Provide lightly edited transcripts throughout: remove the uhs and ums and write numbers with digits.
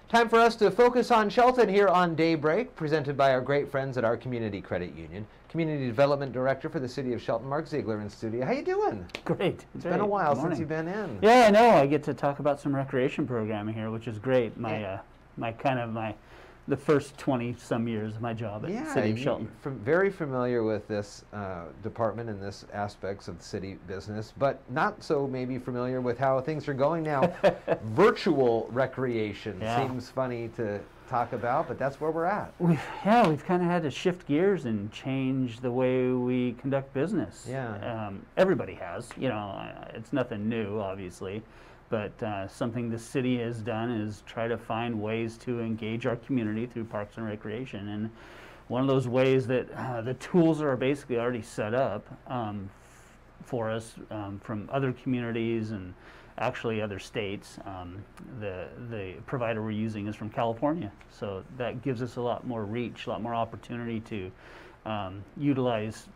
Time for us to focus on Shelton here on Daybreak, presented by our great friends at our Community Credit Union. Community Development Director for the City of Shelton, Mark Ziegler, in studio. How you doing? Great. It's been a while since you've been in. Yeah, I know. I get to talk about some recreation programming here, which is great. The first 20-some years of my job at the City of Shelton. Very familiar with this department and this aspects of the city business, but not so maybe familiar with how things are going now. Virtual recreation seems funny to talk about, but that's where we're at. We've kind of had to shift gears and change the way we conduct business. Yeah. Everybody has. You know, it's nothing new, obviously. But something the city has done is try to find ways to engage our community through parks and recreation. And one of those ways that the tools are basically already set up for us from other communities and actually other states. The provider we're using is from California, so that gives us a lot more reach, a lot more opportunity to utilize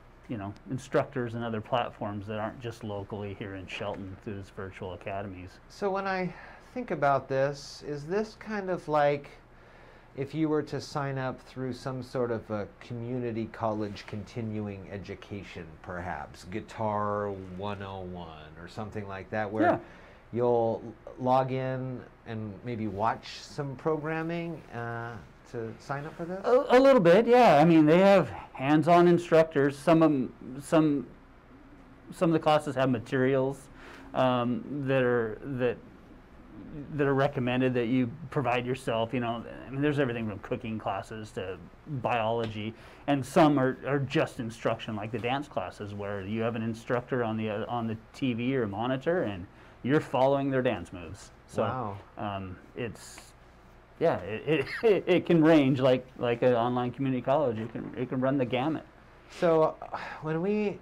instructors and other platforms that aren't just locally here in Shelton through this virtual academies. So when I think about this, is this kind of like if you were to sign up through some sort of a community college continuing education, perhaps, Guitar 101 or something like that, where you'll log in and maybe watch some programming to sign up for this? A little bit, yeah. I mean, they have hands-on instructors. Some of the classes have materials that are recommended that you provide yourself. You know, I mean, there's everything from cooking classes to biology, and some are just instruction, like the dance classes, where you have an instructor on the TV or monitor, and you're following their dance moves. So wow. It can range like an online community college. It can run the gamut. So when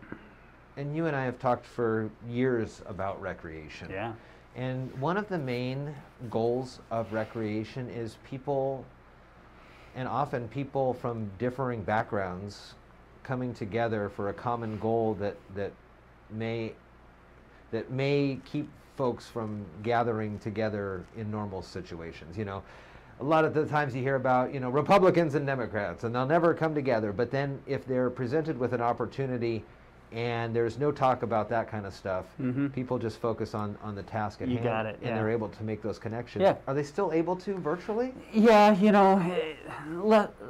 you and I have talked for years about recreation. Yeah. And one of the main goals of recreation is people, and often people from differing backgrounds, coming together for a common goal that may keep folks from gathering together in normal situations. You know, a lot of the times you hear about, Republicans and Democrats, and they'll never come together. But then if they're presented with an opportunity and there's no talk about that kind of stuff, people just focus on the task at hand. You got it, and they're able to make those connections. Yeah. Are they still able to virtually? Yeah,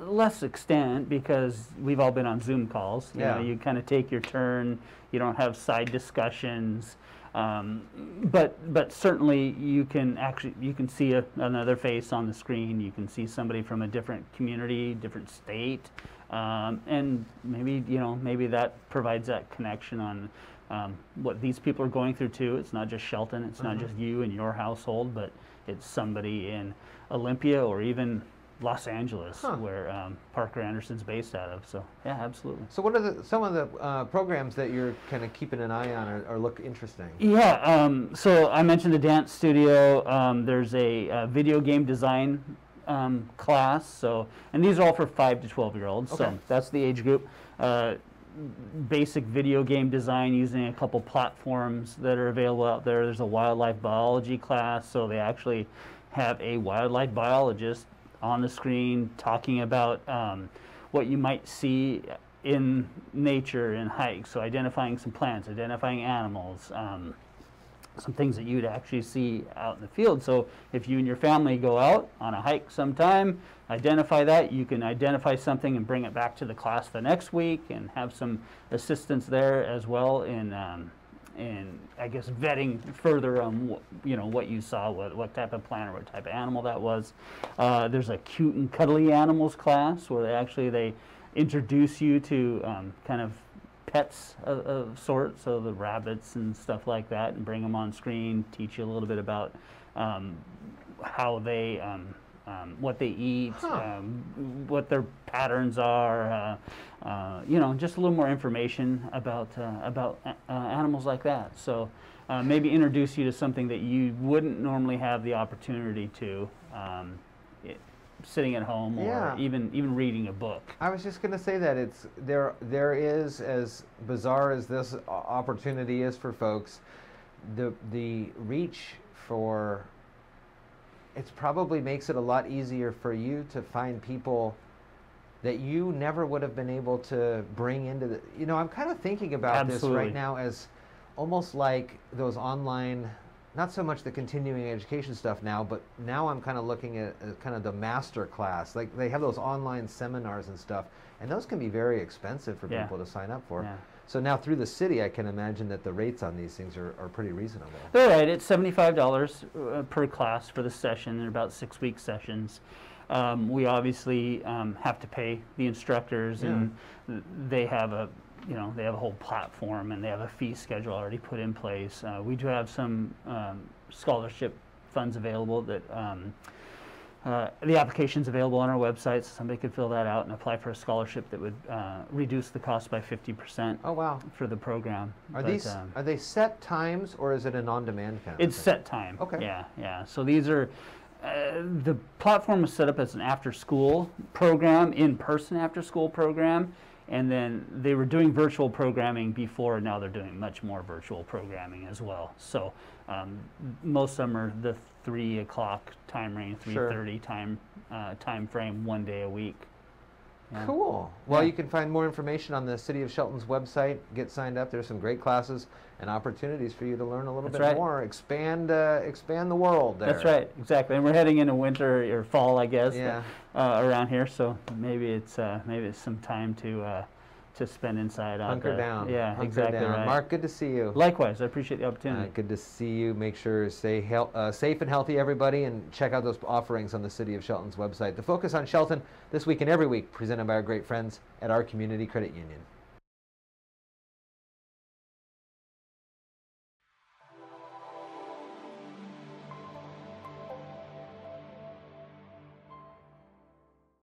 less extent, because we've all been on Zoom calls. You know, you kind of take your turn. You don't have side discussions. But certainly you can see another face on the screen. You can see somebody from a different community, different state, and maybe that provides that connection on what these people are going through too. It's not just Shelton. It's not just you and your household, but it's somebody in Olympia or even Los Angeles, where Parker Anderson's based out of. So yeah, absolutely. So what are some of the programs that you're kind of keeping an eye on or look interesting? Yeah, so I mentioned the dance studio. There's a video game design class. And these are all for 5 to 12-year-olds. Okay. So that's the age group. Basic video game design using a couple platforms that are available out there. There's a wildlife biology class, so they actually have a wildlife biologist on the screen talking about what you might see in nature in hikes. So identifying some plants, identifying animals, some things that you'd actually see out in the field. So if you and your family go out on a hike sometime, identify that. You can identify something and bring it back to the class the next week and have some assistance there as well in I guess vetting further on what you saw, what type of plant or what type of animal that was. There's a cute and cuddly animals class where they introduce you to kind of pets of sorts, so the rabbits and stuff like that, and bring them on screen, teach you a little bit about how they what they eat, what their patterns are, just a little more information about animals like that. So maybe introduce you to something that you wouldn't normally have the opportunity to sitting at home or even reading a book. I was just going to say that there is, as bizarre as this opportunity is for folks, the reach for it probably makes it a lot easier for you to find people that you never would have been able to bring into the, I'm kind of thinking about this right now as almost like those online, not so much the continuing education stuff now, but now I'm kind of looking at kind of the master class. Like they have those online seminars and stuff, and those can be very expensive for people to sign up for. Yeah. So now through the city, I can imagine that the rates on these things are pretty reasonable. They're right. It's $75 per class for the session. They're about 6-week sessions. We obviously have to pay the instructors, and they have a they have a whole platform, and they have a fee schedule already put in place. We do have some scholarship funds available that the application's available on our website, so somebody could fill that out and apply for a scholarship that would reduce the cost by 50%. Oh, wow. For the program. Are they set times, or is it an on-demand kind of thing? It's set time. Okay. Yeah. So these are the platform was set up as an after-school program, in-person after-school program. And then they were doing virtual programming before, now they're doing much more virtual programming as well. So most of them are the 3 o'clock time range, 3:30 time frame, 1 day a week. Yeah. Cool. Well, you can find more information on the City of Shelton's website. Get signed up. There's some great classes and opportunities for you to learn a little bit more. Expand the world there. That's right. Exactly. And we're heading into winter or fall, I guess. Yeah. Around here, so maybe it's some time to spend inside. Hunker down. Yeah, Hunker exactly down. right. Mark, good to see you. Likewise, I appreciate the opportunity. Good to see you. Make sure to stay safe and healthy, everybody, and check out those offerings on the City of Shelton's website. The Focus on Shelton this week and every week, presented by our great friends at our Community Credit Union.